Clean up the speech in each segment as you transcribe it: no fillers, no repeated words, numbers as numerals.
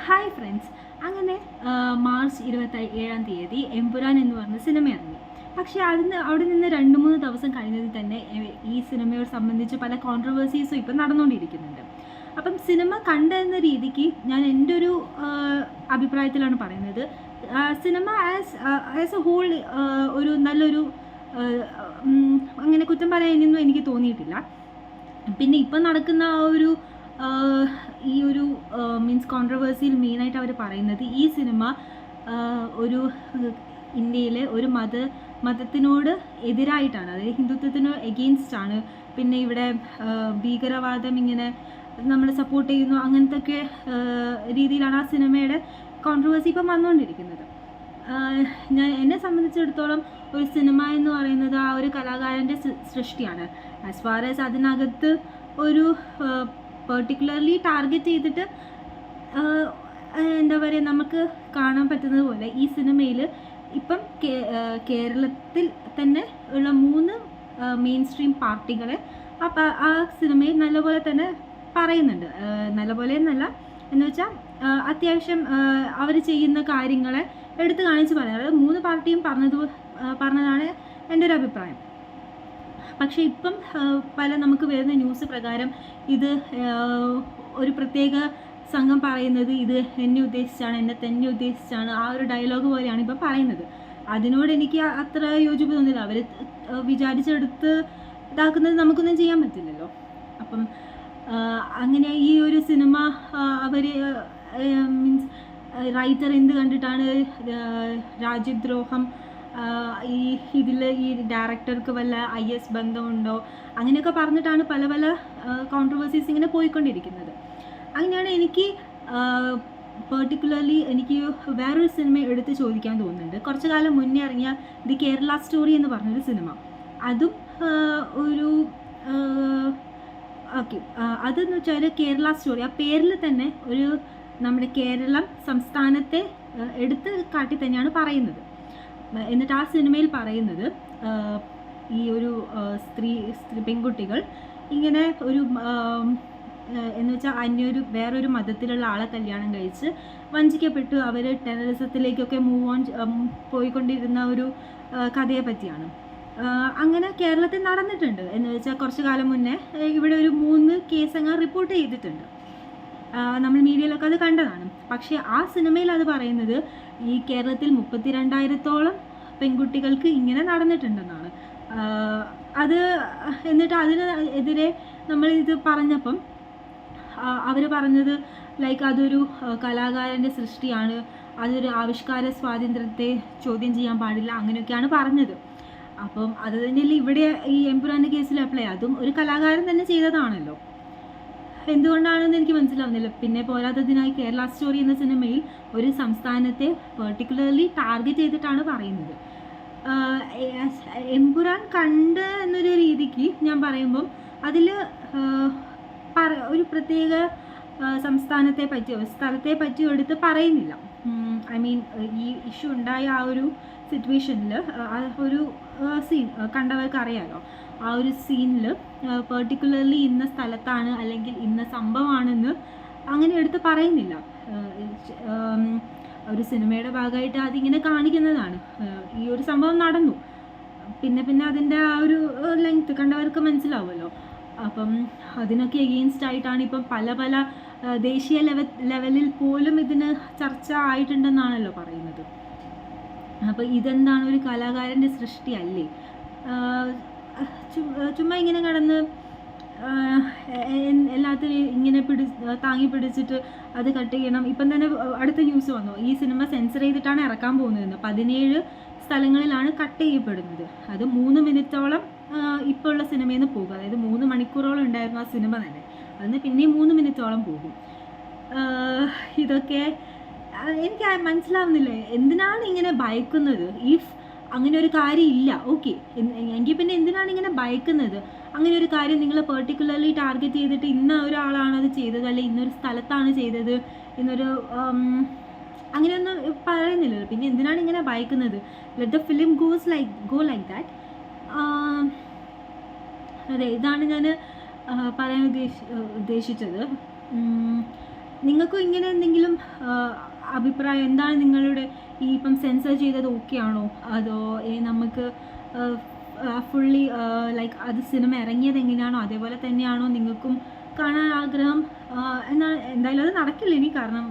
Hi friends, അങ്ങനെ March 27 Empuraan എന്ന് പറഞ്ഞ സിനിമ ഇറങ്ങി. പക്ഷേ അവിടെ നിന്ന് 2-3 ദിവസം കഴിഞ്ഞതിൽ തന്നെ ഈ സിനിമയോട് സംബന്ധിച്ച് പല കോൺട്രവേഴ്സീസും ഇപ്പം നടന്നുകൊണ്ടിരിക്കുന്നുണ്ട്. അപ്പം സിനിമ കണ്ടെന്ന രീതിക്ക് ഞാൻ എൻ്റെ ഒരു അഭിപ്രായത്തിലാണ് പറയുന്നത്. സിനിമ ആസ് എ ഹോൾ ഒരു നല്ലൊരു അങ്ങനെ കുറ്റം പറയാനൊന്നും എനിക്ക് തോന്നിയിട്ടില്ല. പിന്നെ ഇപ്പം നടക്കുന്ന ഈ ഒരു മീൻസ് കോൺട്രവേഴ്സിയിൽ മെയിനായിട്ട് അവർ പറയുന്നത് ഈ സിനിമ ഒരു ഇന്ത്യയിലെ ഒരു മതത്തിനോട് എതിരായിട്ടാണ്, അതായത് ഹിന്ദുത്വത്തിന് എഗെയിൻസ്റ്റ് ആണ്. പിന്നെ ഇവിടെ ഭീകരവാദം ഇങ്ങനെ നമ്മൾ സപ്പോർട്ട് ചെയ്യുന്നു, അങ്ങനത്തെ ഒക്കെ രീതിയിലാണ് ആ സിനിമയുടെ കോൺട്രവേഴ്സി ഇപ്പം വന്നുകൊണ്ടിരിക്കുന്നത്. എന്നെ സംബന്ധിച്ചിടത്തോളം ഒരു സിനിമ എന്ന് പറയുന്നത് ആ ഒരു കലാകാരൻ്റെ സൃഷ്ടിയാണ്. ആസ് ഫാർ ആസ് അതിനകത്ത് ഒരു പെർട്ടിക്കുലർലി ടാർഗറ്റ് ചെയ്തിട്ട് എന്താ പറയുക, നമുക്ക് കാണാൻ പറ്റുന്നത് പോലെ ഈ സിനിമയിൽ ഇപ്പം കേരളത്തിൽ തന്നെ ഉള്ള 3 മെയിൻ സ്ട്രീം പാർട്ടികളെ ആ സിനിമയിൽ നല്ലപോലെ തന്നെ പറയുന്നുണ്ട്. നല്ലപോലെ എന്നല്ല എന്ന് വെച്ചാൽ അത്യാവശ്യം അവർ ചെയ്യുന്ന കാര്യങ്ങളെ എടുത്തു കാണിച്ച് പറയാം. അതായത് 3 പാർട്ടിയും പറഞ്ഞതാണ് എൻ്റെ ഒരു അഭിപ്രായം. പക്ഷേ ഇപ്പം നമുക്ക് വരുന്ന ന്യൂസ് പ്രകാരം ഇത് ഒരു പ്രത്യേക സംഘം പറയുന്നത് ഇത് എന്നെ ഉദ്ദേശിച്ചാണ്, എന്നെ തന്നെ ഉദ്ദേശിച്ചാണ്, ആ ഒരു ഡയലോഗ് പോലെയാണ് ഇപ്പം പറയുന്നത്. അതിനോട് എനിക്ക് അത്ര യോജിപ്പ് തോന്നില്ല. അവർ വിചാരിച്ചെടുത്ത് ഇതാക്കുന്നത് നമുക്കൊന്നും ചെയ്യാൻ പറ്റില്ലല്ലോ. അപ്പം അങ്ങനെ ഈ ഒരു സിനിമ അവർ മീൻസ് റൈറ്റർ എന്ത് കണ്ടിട്ടാണ് രാജ്യദ്രോഹം, ഈ ഡയറക്ടർക്ക് വല്ല IS ബന്ധമുണ്ടോ, അങ്ങനെയൊക്കെ പറഞ്ഞിട്ടാണ് പല കോൺട്രവേഴ്സീസ് ഇങ്ങനെ പോയിക്കൊണ്ടിരിക്കുന്നത്. അങ്ങനെയാണ് എനിക്ക് പെർട്ടിക്കുലർലി എനിക്ക് വേറൊരു സിനിമ എടുത്ത് ചോദിക്കാൻ തോന്നുന്നുണ്ട്. കുറച്ചു കാലം മുന്നേ ഇറങ്ങിയ ദി കേരള സ്റ്റോറി എന്ന് പറഞ്ഞൊരു സിനിമ. അതും ഒരു ഓക്കെ, അതെന്ന് വെച്ചാൽ കേരള സ്റ്റോറി ആ പേരിൽ തന്നെ ഒരു നമ്മുടെ കേരളം സംസ്ഥാനത്തെ എടുത്ത് കാട്ടി തന്നെയാണ് പറയുന്നത്. എന്നിട്ട് ആ സിനിമയിൽ പറയുന്നത് ഈ ഒരു പെൺകുട്ടികൾ ഇങ്ങനെ ഒരു എന്ന് വെച്ചാൽ വേറൊരു മതത്തിലുള്ള ആളെ കല്യാണം കഴിച്ച് വഞ്ചിക്കപ്പെട്ടു അവർ ടെററിസത്തിലേക്കൊക്കെ മൂവ് ഓൺ പോയിക്കൊണ്ടിരുന്ന ഒരു കഥയെ പറ്റിയാണ്. അങ്ങനെ കേരളത്തിൽ നടന്നിട്ടുണ്ട്. എന്ന് വെച്ചാൽ കുറച്ച് കാലം മുന്നേ ഇവിടെ ഒരു 3 കേസ് അങ്ങ് റിപ്പോർട്ട് ചെയ്തിട്ടുണ്ട്. നമ്മൾ മീഡിയയിലൊക്കെ അത് കണ്ടതാണ്. പക്ഷേ ആ സിനിമയിൽ അത് പറയുന്നത് ഈ കേരളത്തിൽ 32,000-ഓളം പെൺകുട്ടികൾക്ക് ഇങ്ങനെ നടന്നിട്ടുണ്ടെന്നാണ്. അത് എന്നിട്ട് അതിനെതിരെ നമ്മളിത് പറഞ്ഞപ്പം അവർ പറഞ്ഞത് അതൊരു കലാകാരൻ്റെ സൃഷ്ടിയാണ്, അതൊരു ആവിഷ്കാര സ്വാതന്ത്ര്യത്തെ ചോദ്യം ചെയ്യാൻ പാടില്ല, അങ്ങനെയൊക്കെയാണ് പറഞ്ഞത്. അപ്പം അത് തന്നെയല്ലേ ഇവിടെ ഈ എമ്പുരാൻ്റെ കേസിൽ അപ്ലൈ, അതും ഒരു കലാകാരൻ തന്നെ ചെയ്തതാണല്ലോ. എന്തുകൊണ്ടാണെന്ന് എനിക്ക് മനസ്സിലാവുന്നില്ല. പിന്നെ പോരാത്തതിനായി കേരള സ്റ്റോറി എന്ന സിനിമയിൽ ഒരു സംസ്ഥാനത്തെ പെർട്ടിക്കുലർലി ടാർഗറ്റ് ചെയ്തിട്ടാണ് പറയുന്നത്. എമ്പുരാൻ കണ്ട് എന്നൊരു രീതിക്ക് ഞാൻ പറയുമ്പം അതിൽ ഒരു പ്രത്യേക സംസ്ഥാനത്തെ പറ്റിയോ സ്ഥലത്തെ പറ്റിയോ എടുത്ത് പറയുന്നില്ല. ഐ മീൻ ഈ ഇഷ്യൂ ഉണ്ടായ ആ ഒരു സിറ്റുവേഷനിൽ ആ ഒരു സീൻ കണ്ടവർക്ക് അറിയാമല്ലോ. ആ ഒരു സീനിൽ പെർട്ടിക്കുലർലി ഇന്ന സ്ഥലത്താണ് അല്ലെങ്കിൽ ഇന്ന സംഭവമാണെന്ന് അങ്ങനെ എടുത്ത് പറയുന്നില്ല. ഒരു സിനിമയുടെ ഭാഗമായിട്ട് അതിങ്ങനെ കാണിക്കുന്നതാണ്. ഈ ഒരു സംഭവം നടന്നു, പിന്നെ അതിൻ്റെ ആ ഒരു ലെങ്ത് കണ്ടവർക്ക് മനസ്സിലാവുമല്ലോ. അപ്പം അതിനൊക്കെ എഗെയിൻസ്റ്റ് ആയിട്ടാണ് ഇപ്പം പല ദേശീയ ലെവലിൽ പോലും ഇതിന് ചർച്ച ആയിട്ടുണ്ടെന്നാണല്ലോ പറയുന്നത്. അപ്പോൾ ഇതെന്താണ്, ഒരു കലാകാരൻ്റെ സൃഷ്ടിയല്ലേ? ചുമ്മാ ഇങ്ങനെ കടന്ന് എല്ലാത്തിനും ഇങ്ങനെ താങ്ങി പിടിച്ചിട്ട് അത് കട്ട് ചെയ്യണം. ഇപ്പം തന്നെ അടുത്ത ന്യൂസ് വന്നു, ഈ സിനിമ സെൻസർ ചെയ്തിട്ടാണ് ഇറക്കാൻ പോകുന്നതെന്ന്. 17 സ്ഥലങ്ങളിലാണ് കട്ട് ചെയ്യപ്പെടുന്നത്. അത് 3 മിനിറ്റോളം ഇപ്പോൾ ഉള്ള സിനിമയിൽ നിന്ന് പോകും. അതായത് 3 മണിക്കൂറോളം ഉണ്ടായിരുന്നു ആ സിനിമ തന്നെ, അതിന് പിന്നെയും 3 മിനിറ്റോളം പോകും. ഇതൊക്കെ എനിക്ക് മനസ്സിലാവുന്നില്ല, എന്തിനാണ് ഇങ്ങനെ ഭയക്കുന്നത്? ഇഫ് അങ്ങനെ ഒരു കാര്യം ഇല്ല, ഓക്കെ, എങ്കിൽ പിന്നെ എന്തിനാണ് ഇങ്ങനെ ഭയക്കുന്നത്? അങ്ങനെ ഒരു കാര്യം നിങ്ങൾ പെർട്ടിക്കുലർലി ടാർഗറ്റ് ചെയ്തിട്ട് ഇന്ന ഒരാളാണ് അത് ചെയ്തത്, അല്ലെങ്കിൽ ഇന്നൊരു സ്ഥലത്താണ് ചെയ്തത്, ഇന്നൊരു അങ്ങനെയൊന്നും പറയുന്നില്ലല്ലോ. പിന്നെ എന്തിനാണ് ഇങ്ങനെ ഭയക്കുന്നത്? Let the film go like that. അതെ, ഇതാണ് ഞാൻ പറയാൻ ഉദ്ദേശിച്ചത്. നിങ്ങൾക്കും ഇങ്ങനെ എന്തെങ്കിലും അഭിപ്രായം എന്താണ് നിങ്ങളുടെ ഈ ഇപ്പം സെൻസർ ചെയ്തത് ഓക്കെ ആണോ, അതോ നമുക്ക് ഫുള്ളി ലൈക്ക് അത് സിനിമ ഇറങ്ങിയത് എങ്ങനെയാണോ അതേപോലെ തന്നെയാണോ നിങ്ങൾക്കും കാണാൻ ആഗ്രഹം എന്നാണ്? എന്തായാലും അത് നടക്കില്ല ഇനി, കാരണം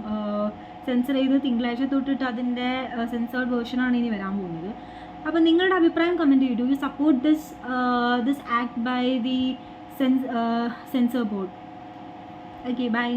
സെൻസർ ചെയ്ത് തിങ്കളാഴ്ച തൊട്ടിട്ട് അതിൻ്റെ സെൻസേർഡ് വേർഷനാണ് ഇനി വരാൻ പോകുന്നത്. അപ്പോൾ നിങ്ങളുടെ അഭിപ്രായം കമൻറ്റ് ചെയ്യൂ. Do you support this act by the censor board? Okay, by.